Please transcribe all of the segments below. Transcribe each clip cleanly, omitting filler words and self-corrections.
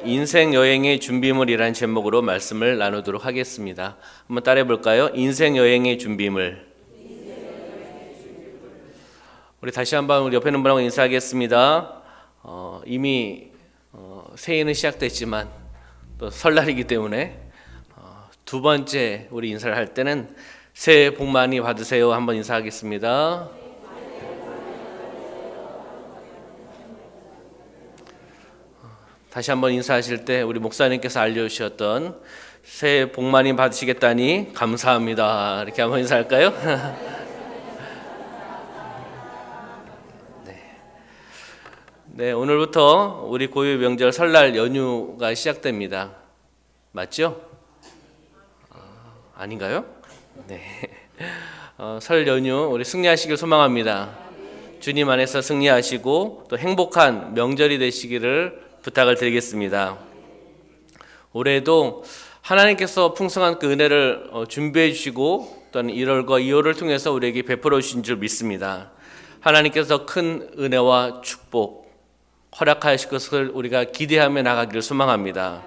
인생 여행의 준비물이라는 제목으로 말씀을 나누도록 하겠습니다. 한번 따라해 볼까요? 인생 여행의 준비물. 우리 다시 한번 우리 옆에 있는 분하고 인사하겠습니다. 이미 새해는 시작됐지만 또 설날이기 때문에 두 번째 우리 인사를 할 때는 새해 복 많이 받으세요. 한번 인사하겠습니다. 다시 한번 인사하실 때 우리 목사님께서 알려주셨던 새해 복 많이 받으시겠다니 감사합니다. 이렇게 한번 인사할까요? 네, 오늘부터 우리 고유 명절 설날 연휴가 시작됩니다. 맞죠? 아닌가요? 네. 설 연휴 우리 승리하시길 소망합니다. 주님 안에서 승리하시고 또 행복한 명절이 되시기를 부탁을 드리겠습니다. 올해도 하나님께서 풍성한 그 은혜를 준비해 주시고 또는 1월과 2월을 통해서 우리에게 베풀어 주신 줄 믿습니다. 하나님께서 큰 은혜와 축복 허락하실 것을 우리가 기대하며 나가기를 소망합니다.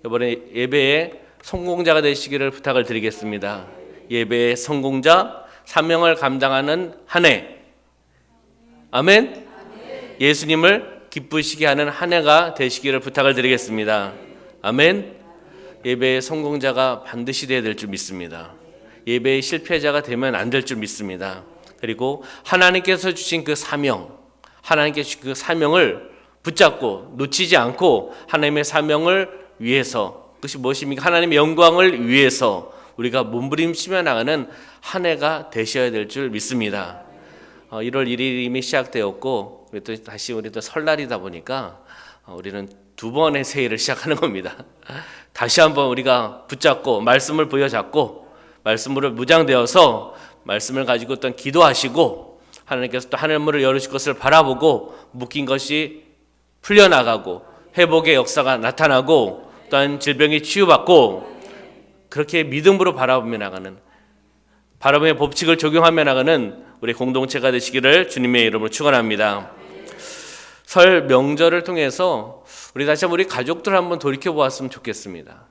이번에 예배의 성공자가 되시기를 부탁을 드리겠습니다. 예배의 성공자, 사명을 감당하는 한 해, 아멘. 예수님을 기쁘시게 하는 한 해가 되시기를 부탁을 드리겠습니다. 아멘. 예배의 성공자가 반드시 되어야 될 줄 믿습니다. 예배의 실패자가 되면 안 될 줄 믿습니다. 그리고 하나님께서 주신 그 사명, 하나님께서 주신 그 사명을 붙잡고 놓치지 않고 하나님의 사명을 위해서, 그것이 무엇입니까? 하나님의 영광을 위해서 우리가 몸부림치며 나가는 한 해가 되셔야 될 줄 믿습니다. 1월 1일 이미 시작되었고 또 다시 우리도 설날이다 보니까 우리는 두 번의 새해를 시작하는 겁니다. 다시 한번 우리가 붙잡고 말씀을 부여잡고 말씀으로 무장되어서 말씀을 가지고 또 기도하시고 하나님께서 또 하늘문을 열으실 것을 바라보고 묶인 것이 풀려나가고 회복의 역사가 나타나고 또한 질병이 치유받고 그렇게 믿음으로 바라보며 나가는, 바라보며 법칙을 적용하며 나가는 우리 공동체가 되시기를 주님의 이름으로 축원합니다. 설 명절을 통해서 우리 다시 한번 우리 가족들 한번 돌이켜 보았으면 좋겠습니다.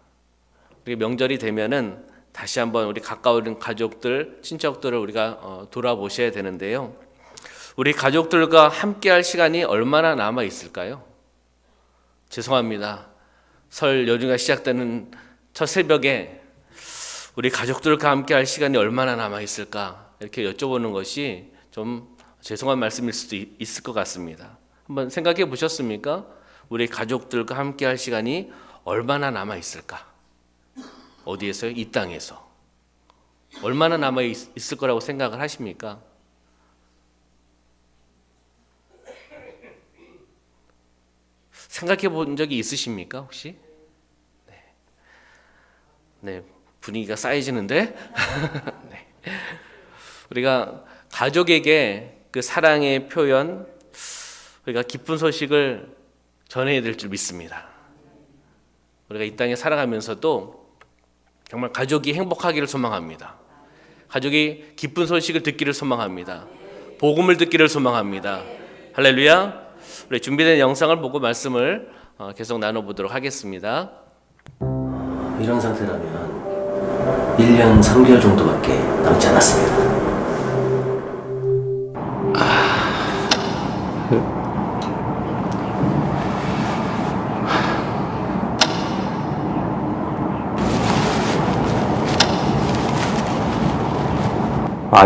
우리 명절이 되면은 다시 한번 우리 가까운 가족들, 친척들을 우리가 돌아보셔야 되는데요. 우리 가족들과 함께할 시간이 얼마나 남아 있을까요? 죄송합니다. 설 연휴가 시작되는 첫 새벽에 우리 가족들과 함께할 시간이 얼마나 남아 있을까? 이렇게 여쭤보는 것이 좀 죄송한 말씀일 수도 있을 것 같습니다. 한번 생각해 보셨습니까? 우리 가족들과 함께 할 시간이 얼마나 남아 있을까? 어디에서요? 이 땅에서. 얼마나 남아 있을 거라고 생각을 하십니까? 생각해 본 적이 있으십니까? 혹시? 네, 분위기가 쌓여지는데? 네. 우리가 가족에게 그 사랑의 표현, 우리가 기쁜 소식을 전해야 될 줄 믿습니다. 우리가 이 땅에 살아가면서도 정말 가족이 행복하기를 소망합니다. 가족이 기쁜 소식을 듣기를 소망합니다. 복음을 듣기를 소망합니다. 할렐루야. 우리 준비된 영상을 보고 말씀을 계속 나눠보도록 하겠습니다. 이런 상태라면 1년 3개월 정도밖에 남지 않았습니다.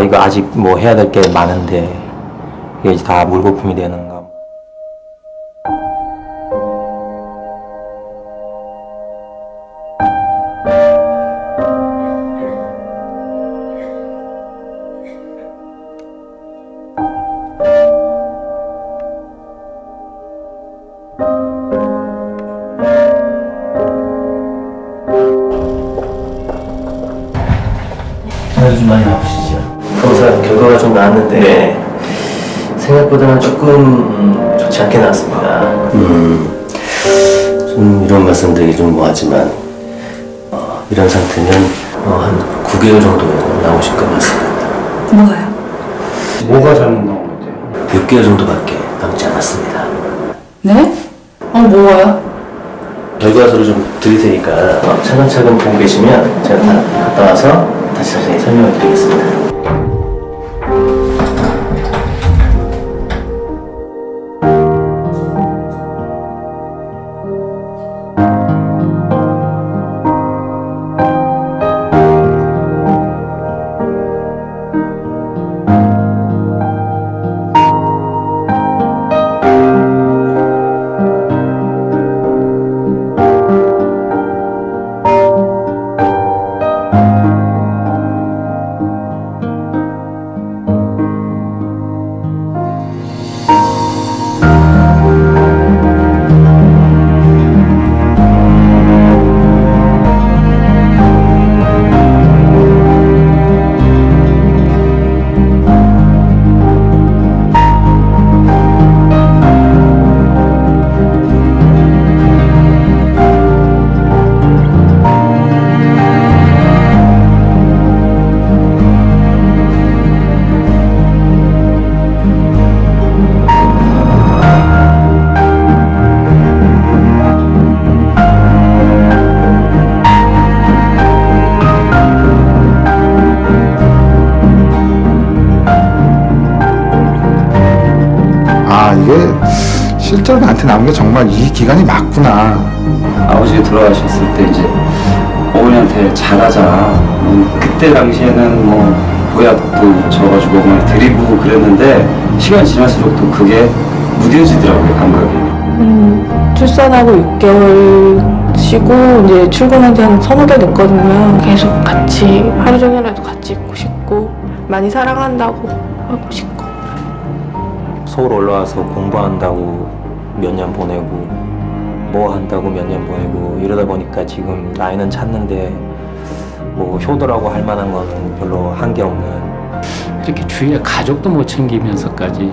이거 아직 뭐 해야 될 게 많은데 이게 이제 다 물거품이 되는가. 좀 많이 아프시죠? 검사 결과가 좀 나왔는데 생각보다는 조금 좋지 않게 나왔습니다. 좀 이런 말씀드리기 좀 뭐하지만 이런 상태면 한 9개월 정도 나오실 것 같습니다. 뭐가요? 뭐가 잘못 나온 건데요? 6개월 정도밖에 남지 않았습니다. 네? 뭐가요? 결과서를 좀 드릴 테니까 차근차근 보고 계시면 제가 다 갔다 와서 다시 자세히 설명을 드리겠습니다. 이게 실제로 나한테 남은 게 정말 이 기간이 맞구나. 아버지가 돌아가셨을 때 이제 어머니한테 잘하자. 그때 당시에는 뭐 보약도 줘가지고 어머니 드리고 그랬는데 시간이 지날수록 또 그게 무뎌지더라고요, 감각이. 출산하고 6개월 쉬고 이제 출근한 지 한 서너 달 됐거든요. 계속 같이 하루 종일라도 같이 있고 싶고 많이 사랑한다고 하고 싶고. 서울 올라와서 공부한다고 몇 년 보내고 뭐 한다고 몇 년 보내고 이러다 보니까 지금 나이는 찼는데 뭐 효도라고 할 만한 거는 별로 한 게 없는. 이렇게 주위에 가족도 못 챙기면서까지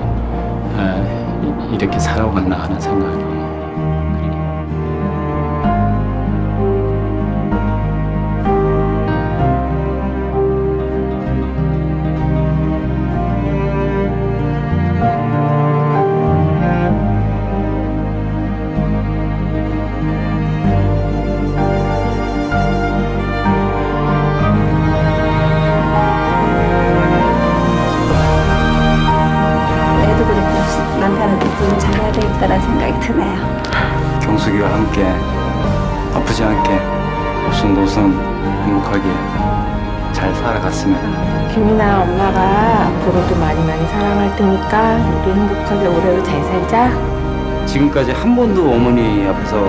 이렇게 살아왔나 하는 생각이. 애도 그렇고 남편은 좀 잘해야 되겠다라는 생각이 드네요. 경숙이와 함께 아프지 않게 오순도순 행복하게 잘 살아갔으면. 김이나 엄마가 앞으로도 많이 사랑할 테니까 우리 행복하게 오래도 잘 살자. 지금까지 한 번도 어머니 앞에서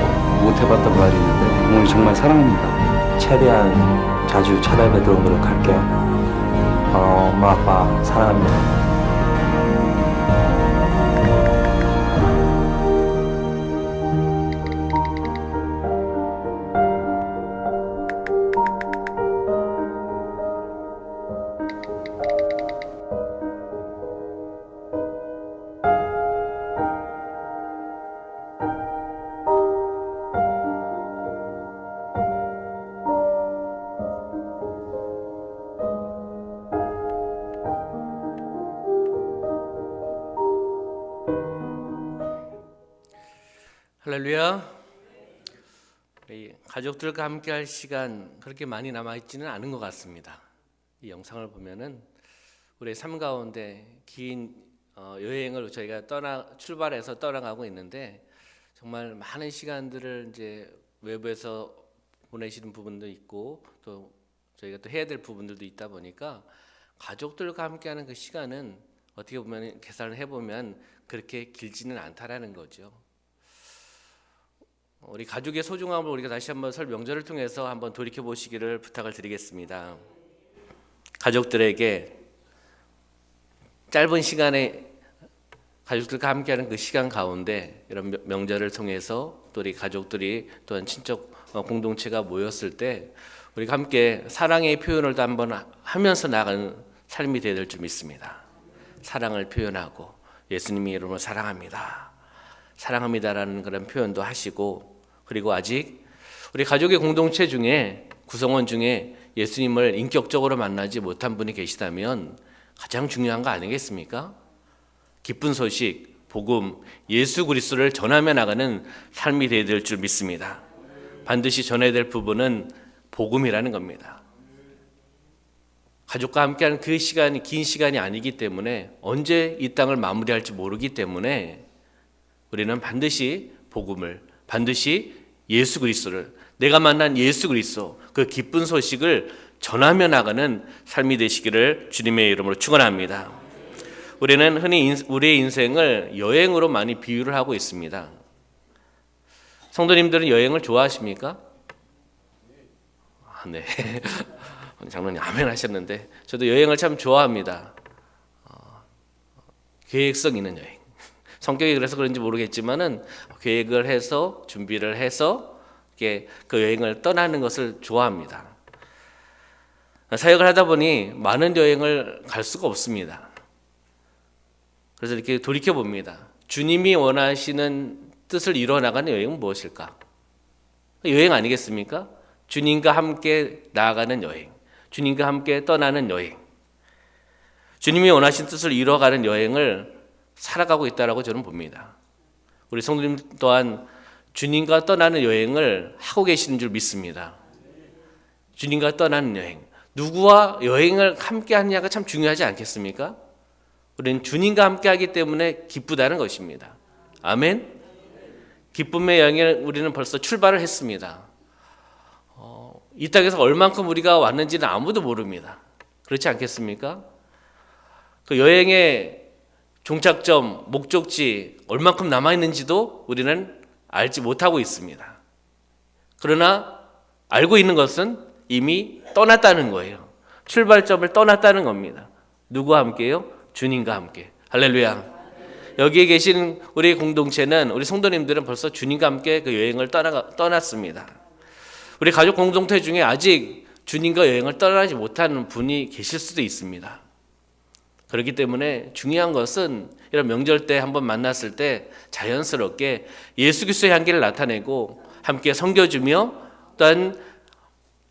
못 해봤단 말이 있는데 어머니 정말 사랑합니다. 최대한 자주 찾아뵙도록 노력할게요. 엄마 아빠 사랑합니다. 할렐루야. 우리 가족들과 함께할 시간 그렇게 많이 남아있지는 않은 것 같습니다. 이 영상을 보면은 우리 삶 가운데 긴 여행을 저희가 출발해서 떠나가고 있는데 정말 많은 시간들을 이제 외부에서 보내시는 부분도 있고 또 저희가 또 해야 될 부분들도 있다 보니까 가족들과 함께하는 그 시간은 어떻게 보면 계산을 해보면 그렇게 길지는 않다라는 거죠. 우리 가족의 소중함을 우리가 다시 한번 설 명절을 통해서 한번 돌이켜 보시기를 부탁을 드리겠습니다. 가족들에게 짧은 시간에 가족들과 함께하는 그 시간 가운데 이런 명절을 통해서 또 우리 가족들이 또한 친척 공동체가 모였을 때 우리가 함께 사랑의 표현을 또 한번 하면서 나가는 삶이 되어야 될 줄 믿습니다. 사랑을 표현하고 예수님이 여러분을 사랑합니다라는 그런 표현도 하시고, 그리고 아직 우리 가족의 공동체 중에 구성원 중에 예수님을 인격적으로 만나지 못한 분이 계시다면 가장 중요한 거 아니겠습니까? 기쁜 소식, 복음, 예수 그리스도를 전하며 나가는 삶이 되어야 될 줄 믿습니다. 반드시 전해야 될 부분은 복음이라는 겁니다. 가족과 함께하는 그 시간이 긴 시간이 아니기 때문에 언제 이 땅을 마무리할지 모르기 때문에 우리는 반드시 복음을, 반드시 예수 그리스도를, 내가 만난 예수 그리스도 그 기쁜 소식을 전하며 나가는 삶이 되시기를 주님의 이름으로 축원합니다. 우리는 흔히 우리의 인생을 여행으로 많이 비유를 하고 있습니다. 성도님들은 여행을 좋아하십니까? 네. 장로님 아멘 하셨는데 저도 여행을 참 좋아합니다. 계획성 있는 여행. 성격이 그래서 그런지 모르겠지만은 계획을 해서 준비를 해서 이렇게 그 여행을 떠나는 것을 좋아합니다. 사역을 하다 보니 많은 여행을 갈 수가 없습니다. 그래서 이렇게 돌이켜 봅니다. 주님이 원하시는 뜻을 이루어 나가는 여행은 무엇일까? 여행 아니겠습니까? 주님과 함께 나아가는 여행, 주님과 함께 떠나는 여행, 주님이 원하신 뜻을 이루어가는 여행을 살아가고 있다라고 저는 봅니다. 우리 성도님 또한 주님과 떠나는 여행을 하고 계시는 줄 믿습니다. 주님과 떠나는 여행, 누구와 여행을 함께 하느냐가 참 중요하지 않겠습니까? 우리는 주님과 함께 하기 때문에 기쁘다는 것입니다. 아멘. 기쁨의 여행에 우리는 벌써 출발을 했습니다. 이 땅에서 얼만큼 우리가 왔는지는 아무도 모릅니다. 그렇지 않겠습니까? 그 여행의 종착점, 목적지 얼만큼 남아있는지도 우리는 알지 못하고 있습니다. 그러나 알고 있는 것은 이미 떠났다는 거예요. 출발점을 떠났다는 겁니다. 누구와 함께요? 주님과 함께. 할렐루야. 여기에 계신 우리 공동체는, 우리 성도님들은 벌써 주님과 함께 그 여행을 떠났습니다. 우리 가족 공동체 중에 아직 주님과 여행을 떠나지 못하는 분이 계실 수도 있습니다. 그렇기 때문에 중요한 것은 이런 명절 때 한번 만났을 때 자연스럽게 예수 그리스도의 향기를 나타내고 함께 섬겨주며 또한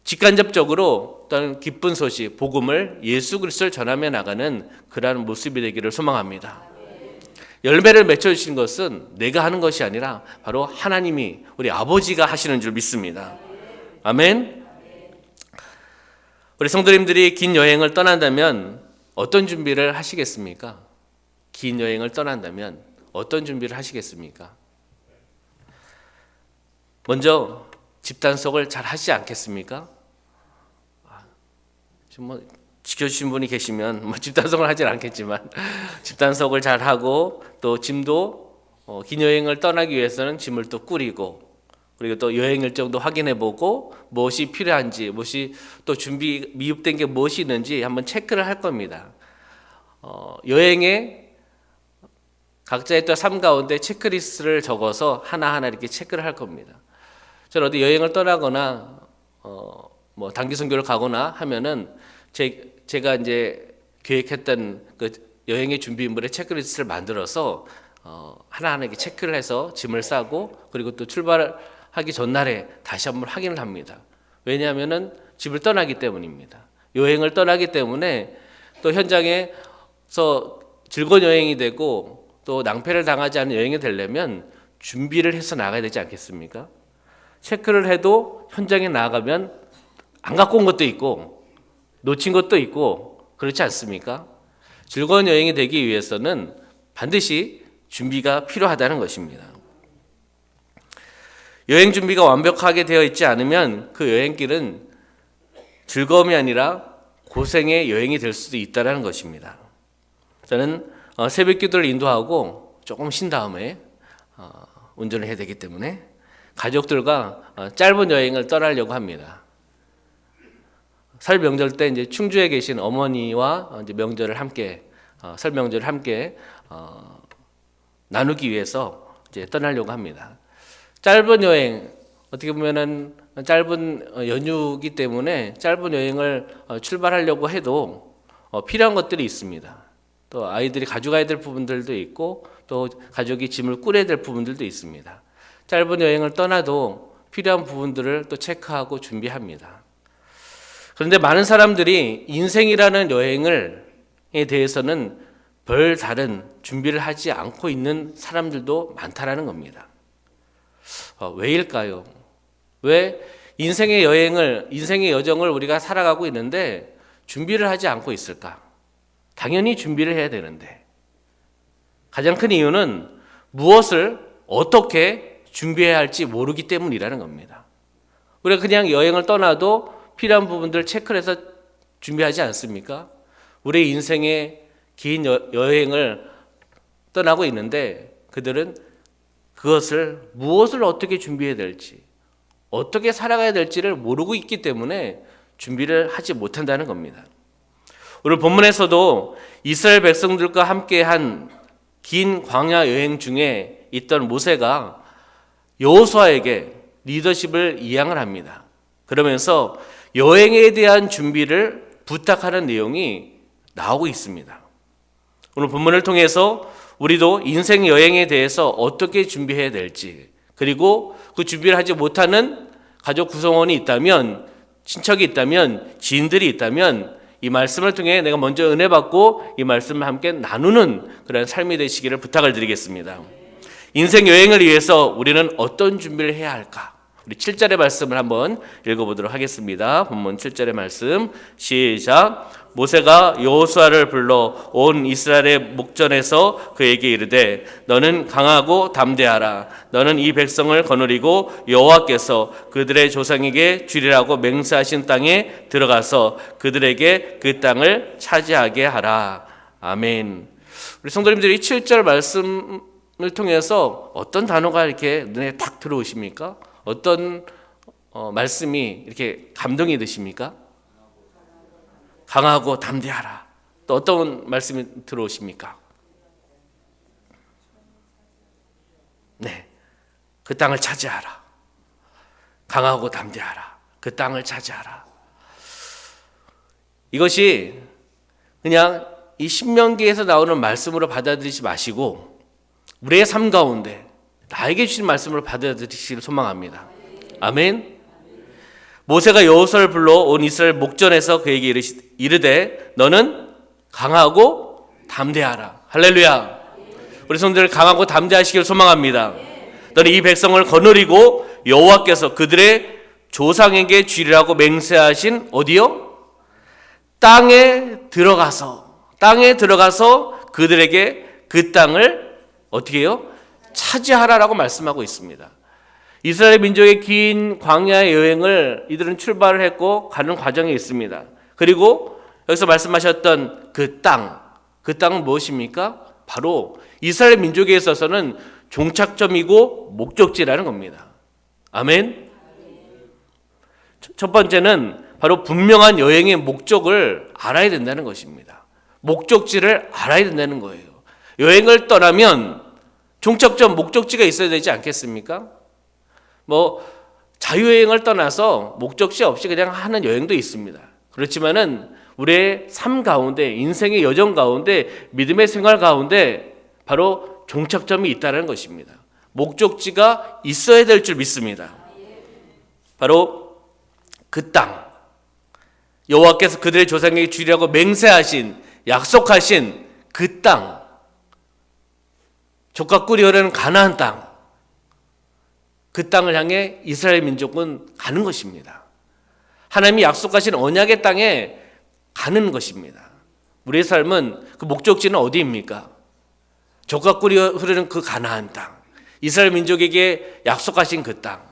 직간접적으로 또한 기쁜 소식, 복음을 예수 그리스도를 전하며 나가는 그러한 모습이 되기를 소망합니다. 열매를 맺혀주신 것은 내가 하는 것이 아니라 바로 하나님이 우리 아버지가 하시는 줄 믿습니다. 아멘. 우리 성도님들이 긴 여행을 떠난다면 어떤 준비를 하시겠습니까? 긴 여행을 떠난다면 어떤 준비를 하시겠습니까? 먼저 집단속을 잘 하시지 않겠습니까? 지금 지켜주신 분이 계시면 집단속을 하진 않겠지만 집단속을 잘 하고 또 짐도 긴 여행을 떠나기 위해서는 짐을 또 꾸리고 그리고 또 여행 일정도 확인해보고 무엇이 필요한지, 무엇이 또 준비 미흡된 게 무엇이 있는지 한번 체크를 할 겁니다. 여행에 각자의 또 삶 가운데 체크리스트를 적어서 하나하나 이렇게 체크를 할 겁니다. 저는 어디 여행을 떠나거나 뭐 단기 선교를 가거나 하면은 제가 이제 계획했던 그 여행의 준비물의 체크리스트를 만들어서 하나하나 이렇게 체크를 해서 짐을 싸고 그리고 또 출발하기 전날에 다시 한번 확인을 합니다. 왜냐하면은 집을 떠나기 때문입니다. 여행을 떠나기 때문에 또 현장에서 즐거운 여행이 되고 또 낭패를 당하지 않은 여행이 되려면 준비를 해서 나가야 되지 않겠습니까? 체크를 해도 현장에 나가면 안 갖고 온 것도 있고 놓친 것도 있고 그렇지 않습니까? 즐거운 여행이 되기 위해서는 반드시 준비가 필요하다는 것입니다. 여행 준비가 완벽하게 되어 있지 않으면 그 여행길은 즐거움이 아니라 고생의 여행이 될 수도 있다는 것입니다. 저는 새벽 기도를 인도하고 조금 쉰 다음에 운전을 해야 되기 때문에 가족들과 짧은 여행을 떠나려고 합니다. 설 명절 때 이제 충주에 계신 어머니와 이제 명절을 함께 설 명절을 함께 나누기 위해서 이제 떠나려고 합니다. 짧은 여행 어떻게 보면은 짧은 연휴이기 때문에 짧은 여행을 출발하려고 해도 필요한 것들이 있습니다. 또 아이들이 가져가야 될 부분들도 있고 또 가족이 짐을 꾸려야 될 부분들도 있습니다. 짧은 여행을 떠나도 필요한 부분들을 또 체크하고 준비합니다. 그런데 많은 사람들이 인생이라는 여행에 대해서는 별 다른 준비를 하지 않고 있는 사람들도 많다라는 겁니다. 왜일까요? 왜 인생의 여정을 우리가 살아가고 있는데 준비를 하지 않고 있을까? 당연히 준비를 해야 되는데 가장 큰 이유는 무엇을 어떻게 준비해야 할지 모르기 때문이라는 겁니다. 우리가 그냥 여행을 떠나도 필요한 부분들 체크를 해서 준비하지 않습니까? 우리 인생의 긴 여행을 떠나고 있는데 그들은 그것을 무엇을 어떻게 준비해야 될지 어떻게 살아가야 될지를 모르고 있기 때문에 준비를 하지 못한다는 겁니다. 오늘 본문에서도 이스라엘 백성들과 함께한 긴 광야 여행 중에 있던 모세가 여호수아에게 리더십을 이양을 합니다. 그러면서 여행에 대한 준비를 부탁하는 내용이 나오고 있습니다. 오늘 본문을 통해서 우리도 인생 여행에 대해서 어떻게 준비해야 될지, 그리고 그 준비를 하지 못하는 가족 구성원이 있다면, 친척이 있다면, 지인들이 있다면 이 말씀을 통해 내가 먼저 은혜 받고 이 말씀을 함께 나누는 그런 삶이 되시기를 부탁을 드리겠습니다. 인생 여행을 위해서 우리는 어떤 준비를 해야 할까? 우리 7절의 말씀을 한번 읽어보도록 하겠습니다. 본문 7절의 말씀 시작. 모세가 여호수아를 불러 온 이스라엘의 목전에서 그에게 이르되 너는 강하고 담대하라. 너는 이 백성을 거느리고 여호와께서 그들의 조상에게 주리라고 맹세하신 땅에 들어가서 그들에게 그 땅을 차지하게 하라. 아멘. 우리 성도님들이 7절 말씀을 통해서 어떤 단어가 이렇게 눈에 탁 들어오십니까? 어떤 말씀이 이렇게 감동이 드십니까? 강하고 담대하라. 또 어떤 말씀이 들어오십니까? 네, 그 땅을 차지하라. 강하고 담대하라. 그 땅을 차지하라. 이것이 그냥 이 신명기에서 나오는 말씀으로 받아들이지 마시고 우리의 삶 가운데 나에게 주신 말씀을 받아들이시기를 소망합니다. 아멘. 모세가 여호수아를 불러 온 이스라엘 목전에서 그에게 이르되 너는 강하고 담대하라. 할렐루야. 우리 성도들 강하고 담대하시기를 소망합니다. 너는 이 백성을 거느리고 여호와께서 그들의 조상에게 주리라고 맹세하신 어디요? 땅에 들어가서 그들에게 그 땅을 어떻게 해요? 차지하라라고 말씀하고 있습니다. 이스라엘 민족의 긴 광야의 여행을 이들은 출발을 했고 가는 과정에 있습니다. 그리고 여기서 말씀하셨던 그 땅은 무엇입니까? 바로 이스라엘 민족에 있어서는 종착점이고 목적지라는 겁니다. 아멘. 첫 번째는 바로 분명한 여행의 목적을 알아야 된다는 것입니다. 목적지를 알아야 된다는 거예요. 여행을 떠나면 종착점, 목적지가 있어야 되지 않겠습니까? 자유여행을 떠나서 목적지 없이 그냥 하는 여행도 있습니다. 그렇지만은 우리의 삶 가운데, 인생의 여정 가운데, 믿음의 생활 가운데 바로 종착점이 있다는 것입니다. 목적지가 있어야 될 줄 믿습니다. 바로 그 땅, 여호와께서 그들의 조상에게 주리라고 맹세하신, 약속하신 그 땅, 젖과 꿀이 흐르는 가나안 땅, 그 땅을 향해 이스라엘 민족은 가는 것입니다. 하나님이 약속하신 언약의 땅에 가는 것입니다. 우리의 삶은 그 목적지는 어디입니까? 젖과 꿀이 흐르는 그 가나안 땅, 이스라엘 민족에게 약속하신 그 땅.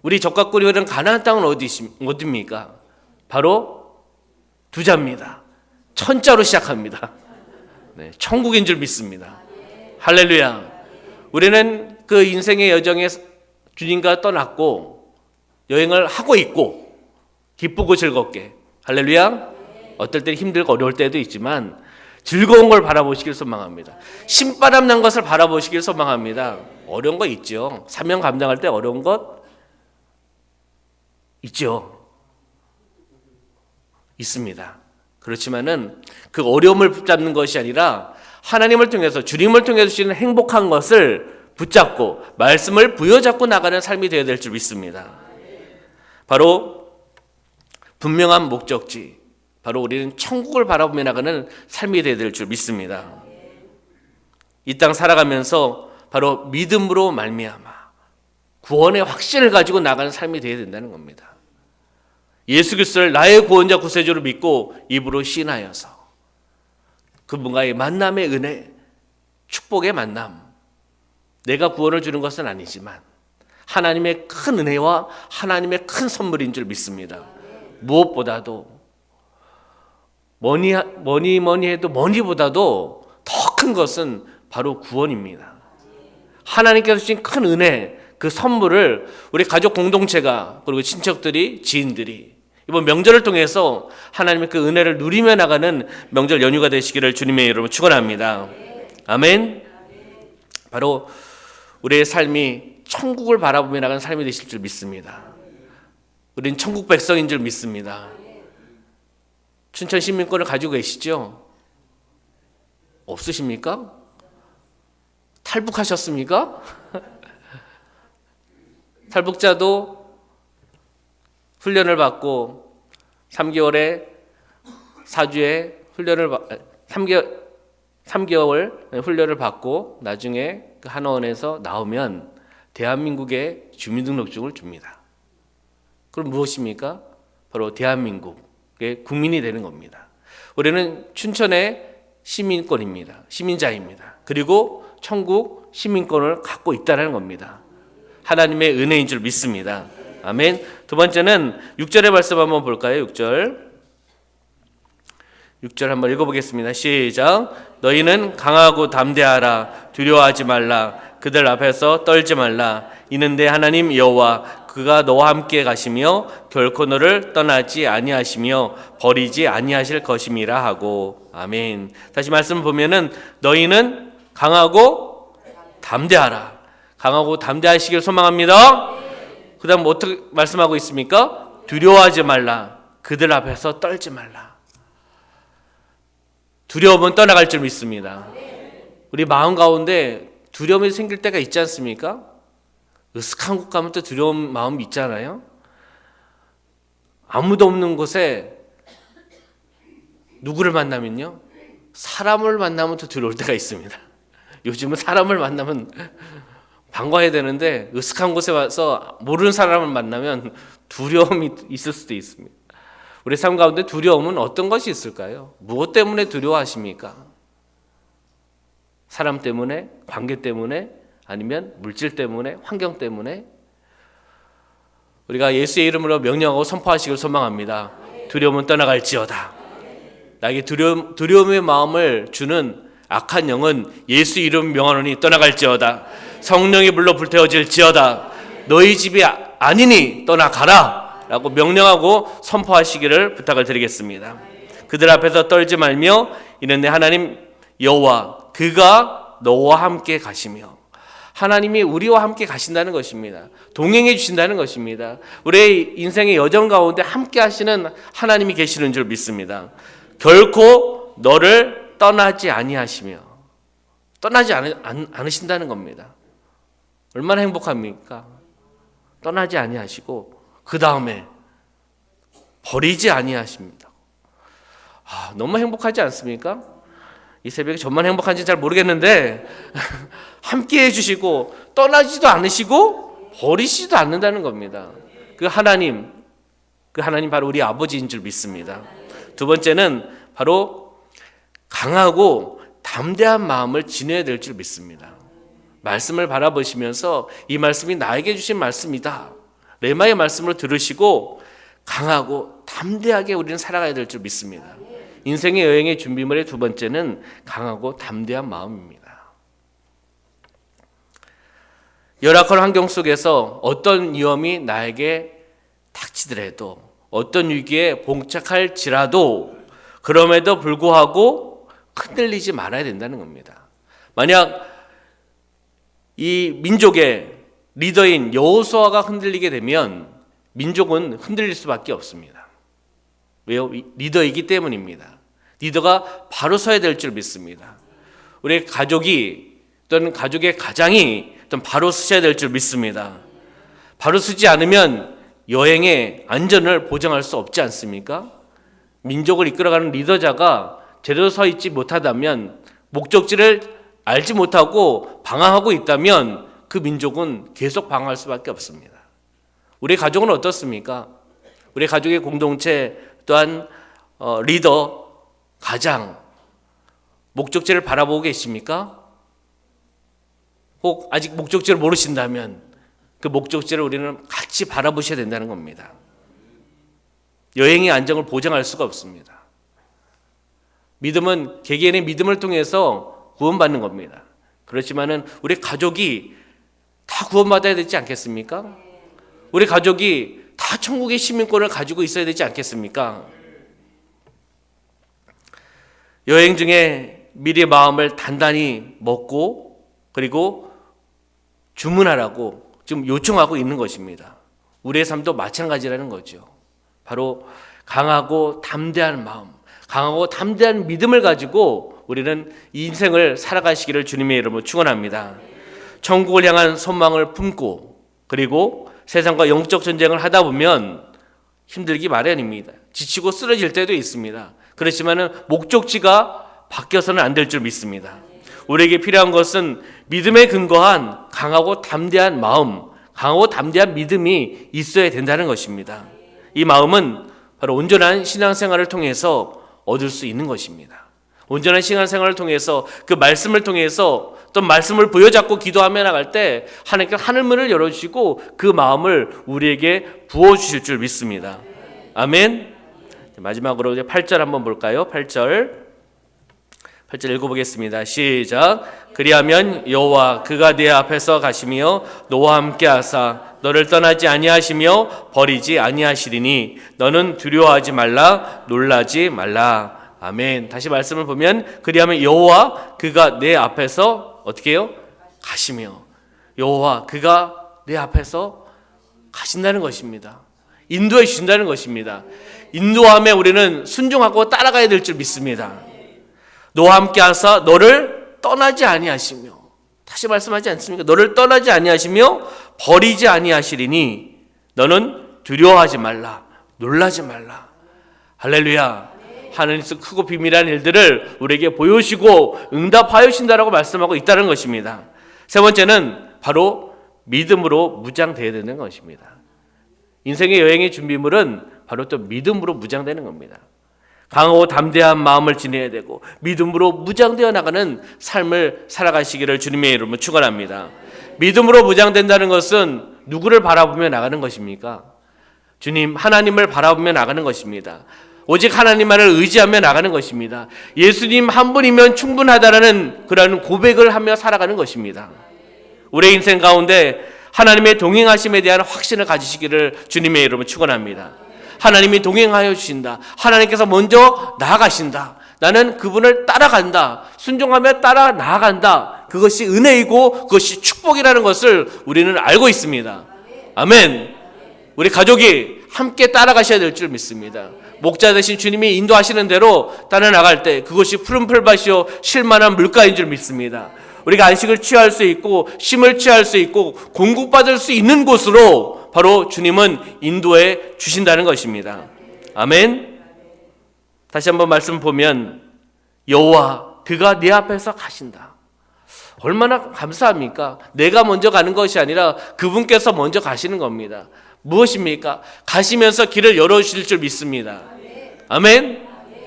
우리 젖과 꿀이 흐르는 가나안 땅은 어디입니까? 바로 두 자입니다. 천자로 시작합니다. 네, 천국인 줄 믿습니다. 할렐루야. 우리는 그 인생의 여정에 주님과 떠났고 여행을 하고 있고 기쁘고 즐겁게, 할렐루야. 어떨 때는 힘들고 어려울 때도 있지만 즐거운 걸 바라보시길 소망합니다. 신바람 난 것을 바라보시길 소망합니다. 어려운 거 있죠. 사명 감당할 때 어려운 것 있죠. 있습니다. 그렇지만은 그 어려움을 붙잡는 것이 아니라 하나님을 통해서, 주님을 통해서 주시는 행복한 것을 붙잡고 말씀을 부여잡고 나가는 삶이 되어야 될 줄 믿습니다. 바로 분명한 목적지, 바로 우리는 천국을 바라보며 나가는 삶이 되어야 될 줄 믿습니다. 이 땅 살아가면서 바로 믿음으로 말미암아 구원의 확신을 가지고 나가는 삶이 되어야 된다는 겁니다. 예수 그리스도를 나의 구원자 구세주로 믿고 입으로 시인하여서 그분과의 만남의 은혜, 축복의 만남, 내가 구원을 주는 것은 아니지만 하나님의 큰 은혜와 하나님의 큰 선물인 줄 믿습니다. 무엇보다도 뭐니 해도 뭐니보다도 더 큰 것은 바로 구원입니다. 하나님께서 주신 큰 은혜, 그 선물을 우리 가족 공동체가 그리고 친척들이, 지인들이 이번 명절을 통해서 하나님의 그 은혜를 누리며 나가는 명절 연휴가 되시기를 주님의 이름으로 축원합니다. 아멘. 바로 우리의 삶이 천국을 바라보며 나가는 삶이 되실 줄 믿습니다. 우리는 천국 백성인 줄 믿습니다. 춘천 시민권을 가지고 계시죠? 없으십니까? 탈북하셨습니까? 탈북자도 훈련을 받고 3개월에 4주에 훈련을 3개월 훈련을 받고 나중에 그 한의원에서 나오면 대한민국의 주민등록증을 줍니다. 그럼 무엇입니까? 바로 대한민국의 국민이 되는 겁니다. 우리는 춘천의 시민권입니다. 시민자입니다. 그리고 천국 시민권을 갖고 있다는 겁니다. 하나님의 은혜인 줄 믿습니다. 아멘. 두 번째는 6절의 말씀 한번 볼까요? 6절 한번 읽어보겠습니다. 시작. 너희는 강하고 담대하라. 두려워하지 말라. 그들 앞에서 떨지 말라. 이는 내 하나님 여호와 그가 너와 함께 가시며 결코 너를 떠나지 아니하시며 버리지 아니하실 것임이라 하고. 아멘. 다시 말씀 보면은 너희는 강하고 담대하라. 강하고 담대하시길 소망합니다. 그 다음 어떻게 말씀하고 있습니까? 두려워하지 말라. 그들 앞에서 떨지 말라. 두려움은 떠나갈 줄 믿습니다. 우리 마음 가운데 두려움이 생길 때가 있지 않습니까? 으슥한 곳 가면 또 두려운 마음이 있잖아요. 아무도 없는 곳에 누구를 만나면요, 사람을 만나면 또 두려울 때가 있습니다. 요즘은 사람을 만나면 반가워야 되는데 으슥한 곳에 와서 모르는 사람을 만나면 두려움이 있을 수도 있습니다. 우리 삶 가운데 두려움은 어떤 것이 있을까요? 무엇 때문에 두려워하십니까? 사람 때문에? 관계 때문에? 아니면 물질 때문에? 환경 때문에? 우리가 예수의 이름으로 명령하고 선포하시길 소망합니다. 두려움은 떠나갈지어다. 나에게 두려움의 마음을 주는 악한 영은 예수 이름 명하노니 떠나갈지어다. 성령이 불러 불태워질지어다. 너희 집이 아니니 떠나가라 라고 명령하고 선포하시기를 부탁을 드리겠습니다. 그들 앞에서 떨지 말며 이는 내 하나님 여호와 그가 너와 함께 가시며, 하나님이 우리와 함께 가신다는 것입니다. 동행해 주신다는 것입니다. 우리의 인생의 여정 가운데 함께 하시는 하나님이 계시는 줄 믿습니다. 결코 너를 떠나지 아니하시며, 떠나지 않으신다는 겁니다. 얼마나 행복합니까? 떠나지 아니하시고 그 다음에 버리지 아니하십니다. 너무 행복하지 않습니까? 이 새벽에 저만 행복한지 잘 모르겠는데 함께 해주시고 떠나지도 않으시고 버리시지도 않는다는 겁니다. 그 하나님 바로 우리 아버지인 줄 믿습니다. 두 번째는 바로 강하고 담대한 마음을 지녀야 될 줄 믿습니다. 말씀을 바라보시면서 이 말씀이 나에게 주신 말씀이다, 레마의 말씀을 들으시고 강하고 담대하게 우리는 살아가야 될 줄 믿습니다. 인생의 여행의 준비물의 두 번째는 강하고 담대한 마음입니다. 열악한 환경 속에서 어떤 위험이 나에게 닥치더라도, 어떤 위기에 봉착할지라도 그럼에도 불구하고 흔들리지 말아야 된다는 겁니다. 만약 이 민족의 리더인 여호수아가 흔들리게 되면 민족은 흔들릴 수밖에 없습니다. 왜요? 리더이기 때문입니다. 리더가 바로 서야 될 줄 믿습니다. 우리 가족이 또는 가족의 가장이 바로 서야 될 줄 믿습니다. 바로 서지 않으면 여행의 안전을 보장할 수 없지 않습니까? 민족을 이끌어가는 리더자가 제대로 서 있지 못하다면, 목적지를 알지 못하고 방황하고 있다면 그 민족은 계속 방황할 수밖에 없습니다. 우리 가족은 어떻습니까? 우리 가족의 공동체 또한 리더, 가장 목적지를 바라보고 계십니까? 혹 아직 목적지를 모르신다면 그 목적지를 우리는 같이 바라보셔야 된다는 겁니다. 여행의 안정을 보장할 수가 없습니다. 믿음은 개개인의 믿음을 통해서 구원받는 겁니다. 그렇지만은 우리 가족이 다 구원받아야 되지 않겠습니까? 우리 가족이 다 천국의 시민권을 가지고 있어야 되지 않겠습니까? 여행 중에 미리 마음을 단단히 먹고 그리고 주문하라고 지금 요청하고 있는 것입니다. 우리의 삶도 마찬가지라는 거죠. 바로 강하고 담대한 마음, 강하고 담대한 믿음을 가지고 우리는 인생을 살아가시기를 주님의 이름으로 축원합니다. 천국을 향한 소망을 품고 그리고 세상과 영적 전쟁을 하다 보면 힘들기 마련입니다. 지치고 쓰러질 때도 있습니다. 그렇지만 목적지가 바뀌어서는 안 될 줄 믿습니다. 우리에게 필요한 것은 믿음에 근거한 강하고 담대한 마음, 강하고 담대한 믿음이 있어야 된다는 것입니다. 이 마음은 바로 온전한 신앙생활을 통해서 얻을 수 있는 것입니다. 온전한 신앙생활을 통해서 그 말씀을 통해서 또 말씀을 부여잡고 기도하며 나갈 때 하나님께서 하늘문을 열어주시고 그 마음을 우리에게 부어주실 줄 믿습니다. 아멘. 마지막으로 이제 8절 한번 볼까요? 8절 읽어보겠습니다. 시작. 그리하면 여호와 그가 네 앞에서 가시며 너와 함께 하사 너를 떠나지 아니하시며 버리지 아니하시리니 너는 두려워하지 말라 놀라지 말라. 아멘. 다시 말씀을 보면 그리하면 여호와 그가 내 앞에서 어떻게 해요? 가시며 여호와 그가 내 앞에서 가신다는 것입니다. 인도해 주신다는 것입니다. 인도함에 우리는 순종하고 따라가야 될 줄 믿습니다. 너와 함께 하사 너를 떠나지 아니하시며 다시 말씀하지 않습니까? 너를 떠나지 아니하시며 버리지 아니하시리니 너는 두려워하지 말라 놀라지 말라. 할렐루야. 하나님께서 크고 비밀한 일들을 우리에게 보여주시고 응답하여 주신다라고 말씀하고 있다는 것입니다. 세 번째는 바로 믿음으로 무장되어야 되는 것입니다. 인생의 여행의 준비물은 바로 또 믿음으로 무장되는 겁니다. 강하고 담대한 마음을 지녀야 되고 믿음으로 무장되어 나가는 삶을 살아가시기를 주님의 이름으로 축원합니다. 믿음으로 무장된다는 것은 누구를 바라보며 나가는 것입니까? 주님 하나님을 바라보며 나가는 것입니다. 오직 하나님만을 의지하며 나가는 것입니다. 예수님 한 분이면 충분하다라는 그런 고백을 하며 살아가는 것입니다. 우리의 인생 가운데 하나님의 동행하심에 대한 확신을 가지시기를 주님의 이름으로 축원합니다. 하나님이 동행하여 주신다. 하나님께서 먼저 나아가신다. 나는 그분을 따라간다. 순종하며 따라 나아간다. 그것이 은혜이고 그것이 축복이라는 것을 우리는 알고 있습니다. 아멘. 우리 가족이 함께 따라가셔야 될 줄 믿습니다. 목자 되신 주님이 인도하시는 대로 따라 나갈 때 그것이 푸른 풀밭이요 쉴만한 물가인 줄 믿습니다. 우리가 안식을 취할 수 있고 쉼을 취할 수 있고 공급받을 수 있는 곳으로 바로 주님은 인도해 주신다는 것입니다. 아멘. 다시 한번 말씀 보면 여호와 그가 네 앞에서 가신다. 얼마나 감사합니까? 내가 먼저 가는 것이 아니라 그분께서 먼저 가시는 겁니다. 무엇입니까? 가시면서 길을 열어주실 줄 믿습니다. 아멘.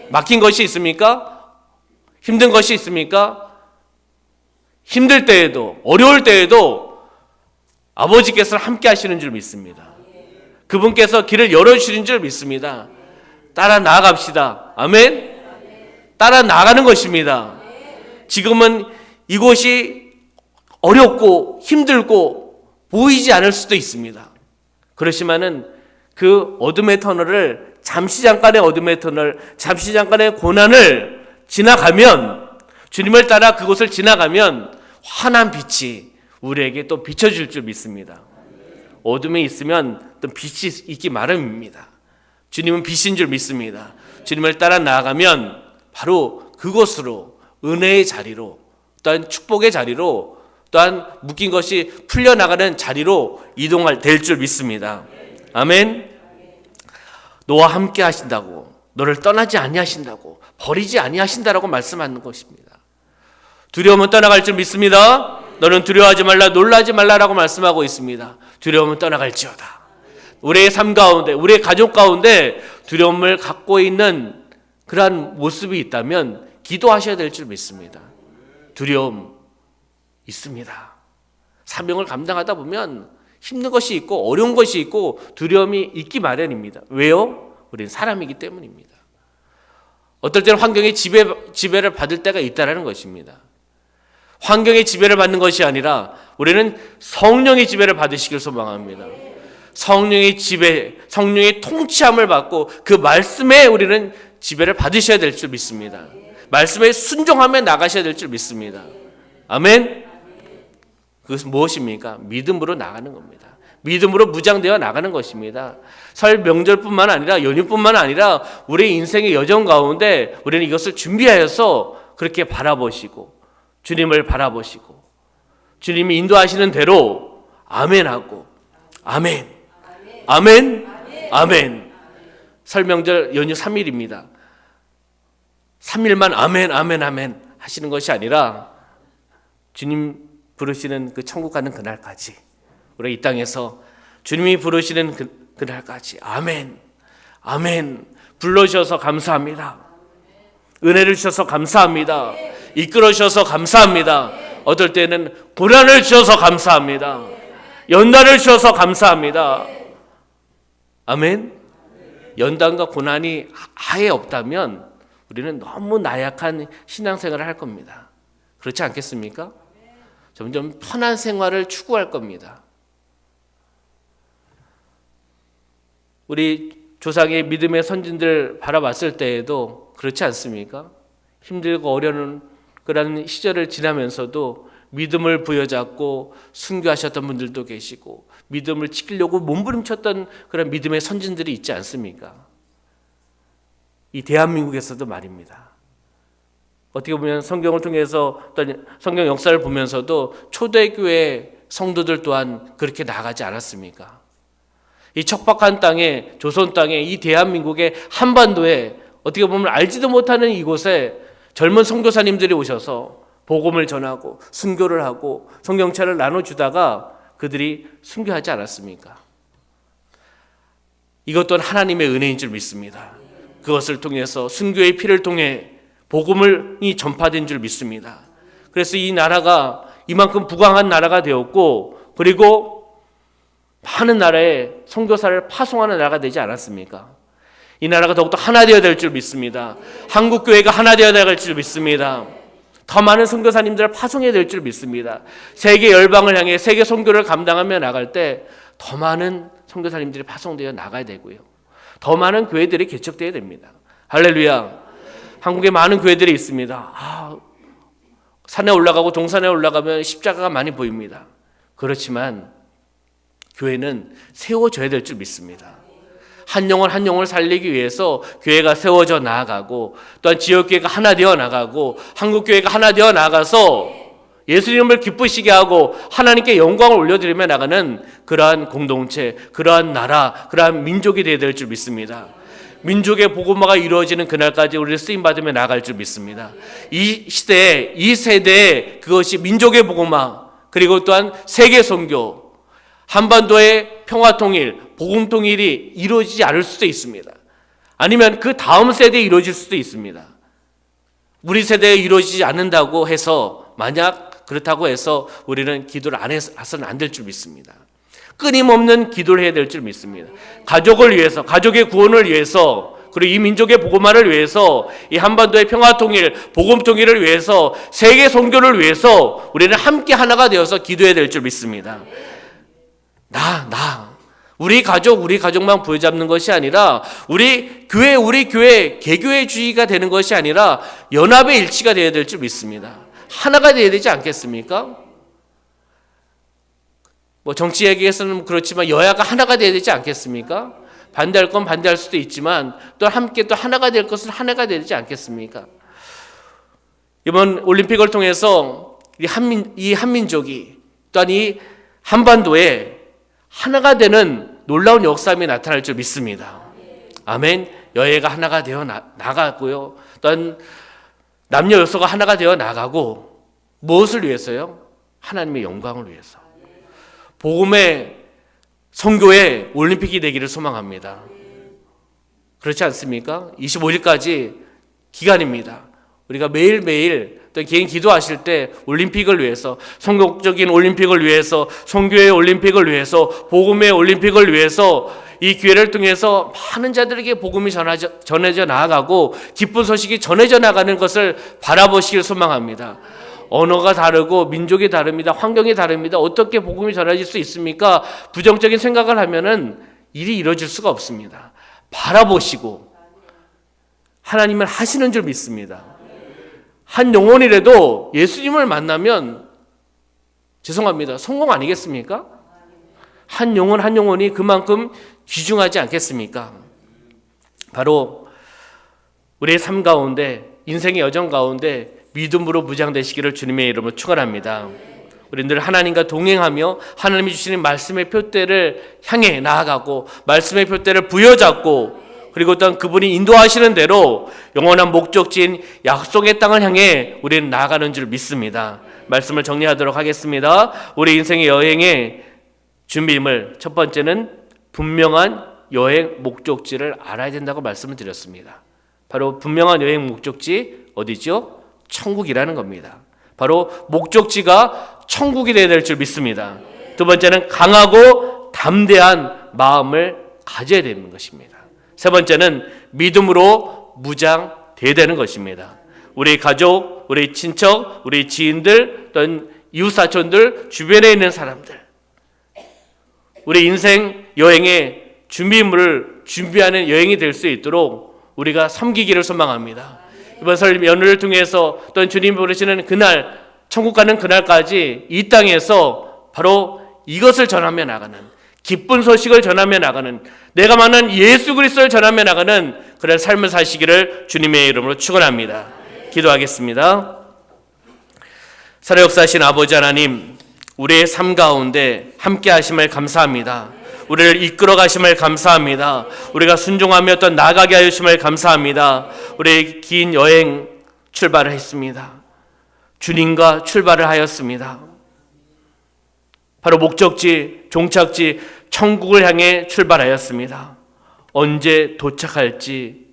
막힌 것이 있습니까? 힘든 것이 있습니까? 힘들 때에도 어려울 때에도 아버지께서 함께 하시는 줄 믿습니다. 그분께서 길을 열어주시는 줄 믿습니다. 따라 나아갑시다. 아멘. 따라 나가는 것입니다. 지금은 이곳이 어렵고 힘들고 보이지 않을 수도 있습니다. 그렇지만은 그 어둠의 터널을 잠시 잠깐의 어둠의 터널, 잠시 잠깐의 고난을 지나가면 주님을 따라 그곳을 지나가면 환한 빛이 우리에게 또 비춰줄 줄 믿습니다. 어둠에 있으면 또 빛이 있기 마련입니다. 주님은 빛인 줄 믿습니다. 주님을 따라 나아가면 바로 그곳으로 은혜의 자리로 또한 축복의 자리로 또한 묶인 것이 풀려나가는 자리로 될 줄 믿습니다. 아멘. 너와 함께 하신다고 너를 떠나지 아니하신다고 버리지 아니하신다라고 말씀하는 것입니다. 두려움은 떠나갈 줄 믿습니다. 너는 두려워하지 말라, 놀라지 말라라고 말씀하고 있습니다. 두려움은 떠나갈지어다. 우리의 삶 가운데, 우리의 가족 가운데 두려움을 갖고 있는 그러한 모습이 있다면 기도하셔야 될 줄 믿습니다. 두려움 있습니다. 사명을 감당하다 보면 힘든 것이 있고 어려운 것이 있고 두려움이 있기 마련입니다. 왜요? 우리는 사람이기 때문입니다. 어떨 때는 환경의 지배를 받을 때가 있다는 것입니다. 환경의 지배를 받는 것이 아니라 우리는 성령의 지배를 받으시길 소망합니다. 성령의 지배, 성령의 통치함을 받고 그 말씀에 우리는 지배를 받으셔야 될 줄 믿습니다. 말씀에 순종하며 나가셔야 될 줄 믿습니다. 아멘. 그것은 무엇입니까? 믿음으로 나가는 겁니다. 믿음으로 무장되어 나가는 것입니다. 설 명절뿐만 아니라 연휴뿐만 아니라 우리 인생의 여정 가운데 우리는 이것을 준비하여서 그렇게 바라보시고 주님을 바라보시고 주님이 인도하시는 대로 아멘하고 아멘, 아멘, 아멘. 설 명절 연휴 3일입니다. 3일만 아멘, 아멘, 아멘 하시는 것이 아니라 주님 부르시는 그 천국 가는 그날까지 우리가 이 땅에서 주님이 부르시는 그날까지 아멘, 아멘 불러주셔서 감사합니다. 은혜를 주셔서 감사합니다. 이끌어 주셔서 감사합니다. 어떨 때는 고난을 주셔서 감사합니다. 연단을 주셔서 감사합니다. 아멘. 연단과 고난이 아예 없다면 우리는 너무 나약한 신앙생활을 할 겁니다. 그렇지 않겠습니까? 점점 편한 생활을 추구할 겁니다. 우리 조상의 믿음의 선진들 바라봤을 때에도 그렇지 않습니까? 힘들고 어려운 그런 시절을 지나면서도 믿음을 부여잡고 순교하셨던 분들도 계시고 믿음을 지키려고 몸부림쳤던 그런 믿음의 선진들이 있지 않습니까? 이 대한민국에서도 말입니다. 어떻게 보면 성경을 통해서 어떤 성경 역사를 보면서도 초대교회 성도들 또한 그렇게 나가지 않았습니까? 이 척박한 땅에, 조선 땅에, 이 대한민국의 한반도에 어떻게 보면 알지도 못하는 이곳에 젊은 선교사님들이 오셔서 복음을 전하고 순교를 하고 성경책을 나눠주다가 그들이 순교하지 않았습니까? 이것 또한 하나님의 은혜인 줄 믿습니다. 그것을 통해서 순교의 피를 통해 복음이 전파된 줄 믿습니다. 그래서 이 나라가 이만큼 부강한 나라가 되었고 그리고 많은 나라에 선교사를 파송하는 나라가 되지 않았습니까? 이 나라가 더욱더 하나 되어야 될 줄 믿습니다. 한국교회가 하나 되어야 될 줄 믿습니다. 더 많은 선교사님들을 파송해야 될 줄 믿습니다. 세계 열방을 향해 세계 선교를 감당하며 나갈 때 더 많은 선교사님들이 파송되어 나가야 되고요. 더 많은 교회들이 개척되어야 됩니다. 할렐루야. 한국에 많은 교회들이 있습니다. 산에 올라가고 동산에 올라가면 십자가가 많이 보입니다. 그렇지만 교회는 세워져야 될 줄 믿습니다. 한 영혼 한 영혼을 살리기 위해서 교회가 세워져 나아가고 또한 지역교회가 하나 되어 나가고 한국교회가 하나 되어 나가서 예수님을 기쁘시게 하고 하나님께 영광을 올려드리며 나가는 그러한 공동체, 그러한 나라, 그러한 민족이 되어야 될 줄 믿습니다. 민족의 복음화가 이루어지는 그날까지 우리를 쓰임받으며 나갈 줄 믿습니다. 이 시대에, 이 세대에 그것이 민족의 복음화 그리고 또한 세계 선교, 한반도의 평화통일, 복음통일이 이루어지지 않을 수도 있습니다. 아니면 그 다음 세대에 이루어질 수도 있습니다. 우리 세대에 이루어지지 않는다고 해서 만약 그렇다고 해서 우리는 기도를 안 해서는 안 될 줄 믿습니다. 끊임없는 기도를 해야 될 줄 믿습니다. 가족을 위해서, 가족의 구원을 위해서, 그리고 이 민족의 복음화를 위해서, 이 한반도의 평화통일, 복음통일을 위해서, 세계 선교를 위해서 우리는 함께 하나가 되어서 기도해야 될 줄 믿습니다. 우리 가족만 부여잡는 것이 아니라 우리 교회, 개교회주의가 되는 것이 아니라 연합의 일치가 되어야 될 줄 믿습니다. 하나가 되어야 되지 않겠습니까? 정치 얘기에서는 그렇지만 여야가 하나가 되어야 되지 않겠습니까? 반대할 건 반대할 수도 있지만 또 함께 또 하나가 될 것은 하나가 되지 않겠습니까? 이번 올림픽을 통해서 이 한민족이 또한 이 한반도에 하나가 되는 놀라운 역사함이 나타날 줄 믿습니다. 아멘. 여야가 하나가 되어 나가고요. 또한 남녀 요소가 하나가 되어 나가고 무엇을 위해서요? 하나님의 영광을 위해서. 복음의 선교의 올림픽이 되기를 소망합니다. 그렇지 않습니까? 25일까지 기간입니다. 우리가 매일매일 또 개인 기도하실 때 올림픽을 위해서, 성공적인 올림픽을 위해서, 선교의 올림픽을 위해서, 복음의 올림픽을 위해서 이 기회를 통해서 많은 자들에게 복음이 전해져 나아가고 기쁜 소식이 전해져 나가는 것을 바라보시길 소망합니다. 언어가 다르고 민족이 다릅니다. 환경이 다릅니다. 어떻게 복음이 전해질 수 있습니까? 부정적인 생각을 하면은 일이 이루어질 수가 없습니다. 바라보시고 하나님은 하시는 줄 믿습니다. 한 영혼이라도 예수님을 만나면 죄송합니다. 성공 아니겠습니까? 한 영혼 한 영혼이 그만큼 귀중하지 않겠습니까? 바로 우리의 삶 가운데, 인생의 여정 가운데 믿음으로 무장되시기를 주님의 이름으로 축원합니다. 우리 늘 하나님과 동행하며 하나님이 주시는 말씀의 표대를 향해 나아가고 말씀의 표대를 부여잡고 그리고 또한 그분이 인도하시는 대로 영원한 목적지인 약속의 땅을 향해 우리는 나아가는 줄 믿습니다. 말씀을 정리하도록 하겠습니다. 우리 인생의 여행의 준비물 첫 번째는 분명한 여행 목적지를 알아야 된다고 말씀을 드렸습니다. 바로 분명한 여행 목적지 어디죠? 천국이라는 겁니다. 바로 목적지가 천국이 되어야 될 줄 믿습니다. 두 번째는 강하고 담대한 마음을 가져야 되는 것입니다. 세 번째는 믿음으로 무장되어야 되는 것입니다. 우리 가족, 우리 친척, 우리 지인들, 또는 이웃사촌들, 주변에 있는 사람들, 우리 인생 여행의 준비물을 준비하는 여행이 될 수 있도록 우리가 섬기기를 소망합니다. 이번 설 연휴를 통해서 또는 주님 부르시는 그날, 천국 가는 그날까지 이 땅에서 바로 이것을 전하며 나가는, 기쁜 소식을 전하며 나가는, 내가 만난 예수 그리스도를 전하며 나가는 그런 삶을 사시기를 주님의 이름으로 축원합니다. 기도하겠습니다. 살아 역사하신 아버지 하나님, 우리의 삶 가운데 함께 하심을 감사합니다. 우리를 이끌어 가심을 감사합니다. 우리가 순종하며 또 나아가게 하심을 감사합니다. 우리의 긴 여행 출발을 했습니다. 주님과 출발을 하였습니다. 바로 목적지, 종착지, 천국을 향해 출발하였습니다. 언제 도착할지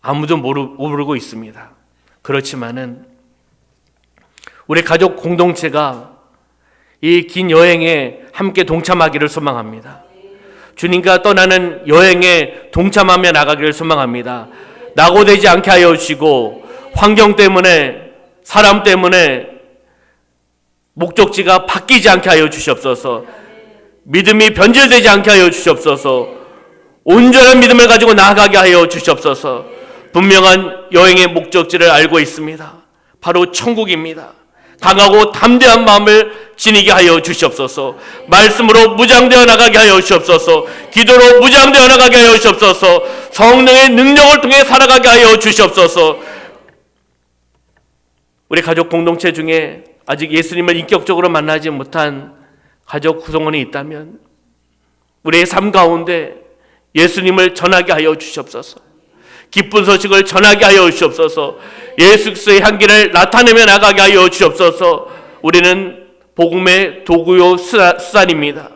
아무도 모르고 있습니다. 그렇지만은 우리 가족 공동체가 이 긴 여행에 함께 동참하기를 소망합니다. 주님과 떠나는 여행에 동참하며 나가기를 소망합니다. 낙오되지 않게 하여 주시고 환경 때문에, 사람 때문에 목적지가 바뀌지 않게 하여 주시옵소서. 믿음이 변질되지 않게 하여 주시옵소서. 온전한 믿음을 가지고 나아가게 하여 주시옵소서. 분명한 여행의 목적지를 알고 있습니다. 바로 천국입니다. 강하고 담대한 마음을 지니게 하여 주시옵소서. 말씀으로 무장되어 나가게 하여 주시옵소서. 기도로 무장되어 나가게 하여 주시옵소서. 성령의 능력을 통해 살아가게 하여 주시옵소서. 우리 가족 공동체 중에 아직 예수님을 인격적으로 만나지 못한 가족 구성원이 있다면 우리의 삶 가운데 예수님을 전하게 하여 주시옵소서. 기쁜 소식을 전하게 하여 주시옵소서. 예수 그리스도의 향기를 나타내며 나가게 하여 주시옵소서. 우리는 복음의 도구요 수단입니다.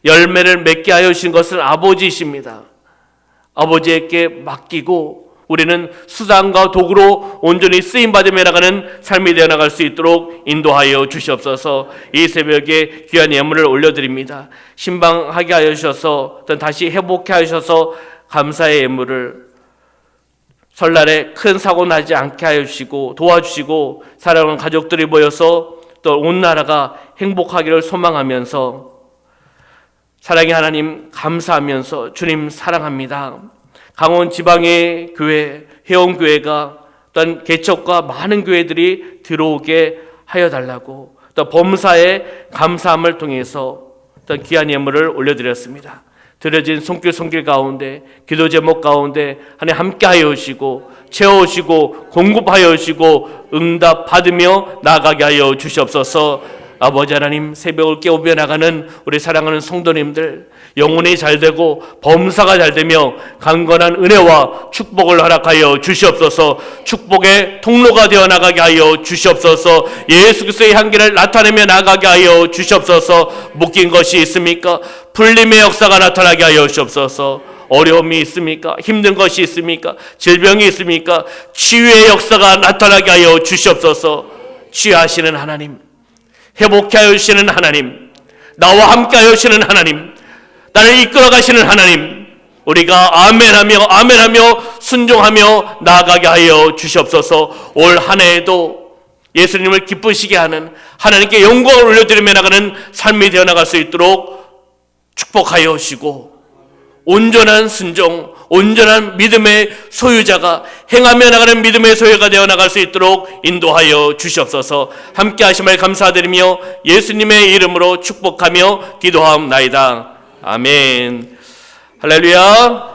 열매를 맺게 하여 주신 것은 아버지이십니다. 아버지에게 맡기고 우리는 수단과 도구로 온전히 쓰임받으며 나가는 삶이 되어 나갈 수 있도록 인도하여 주시옵소서. 이 새벽에 귀한 예물을 올려드립니다. 신방하게 하여 주셔서 다시 회복해 하셔서 감사의 예물을 설날에 큰 사고 나지 않게 하여 주시고 도와주시고 사랑하는 가족들이 모여서 또 온 나라가 행복하기를 소망하면서 사랑의 하나님 감사하면서 주님 사랑합니다. 강원 지방의 교회, 회원교회가 또한 개척과 많은 교회들이 들어오게 하여 달라고 또 범사의 감사함을 통해서 또 귀한 예물을 올려드렸습니다. 드려진 손길 가운데 기도 제목 가운데 하나님 함께하여 주시고 채워주시고 공급하여 주시고 응답 받으며 나아가게 하여 주시옵소서. 아버지 하나님, 새벽을 깨우며 나가는 우리 사랑하는 성도님들 영혼이 잘되고 범사가 잘되며 강건한 은혜와 축복을 허락하여 주시옵소서. 축복의 통로가 되어 나가게 하여 주시옵소서. 예수 그리스도의 향기를 나타내며 나가게 하여 주시옵소서. 묶인 것이 있습니까? 풀림의 역사가 나타나게 하여 주시옵소서. 어려움이 있습니까? 힘든 것이 있습니까? 질병이 있습니까? 치유의 역사가 나타나게 하여 주시옵소서. 치유하시는 하나님, 회복해 주시는 하나님, 나와 함께 하시는 하나님, 나를 이끌어 가시는 하나님, 우리가 아멘하며 순종하며 나아가게 하여 주시옵소서. 올 한 해에도 예수님을 기쁘시게 하는, 하나님께 영광을 올려드리며 나가는 삶이 되어 나갈 수 있도록 축복하여 주시고, 온전한 순종, 온전한 믿음의 소유자가 행하며 나가는 믿음의 소유가 되어 나갈 수 있도록 인도하여 주시옵소서. 함께 하심을 감사드리며 예수님의 이름으로 축복하며 기도하옵나이다. 아멘. 할렐루야.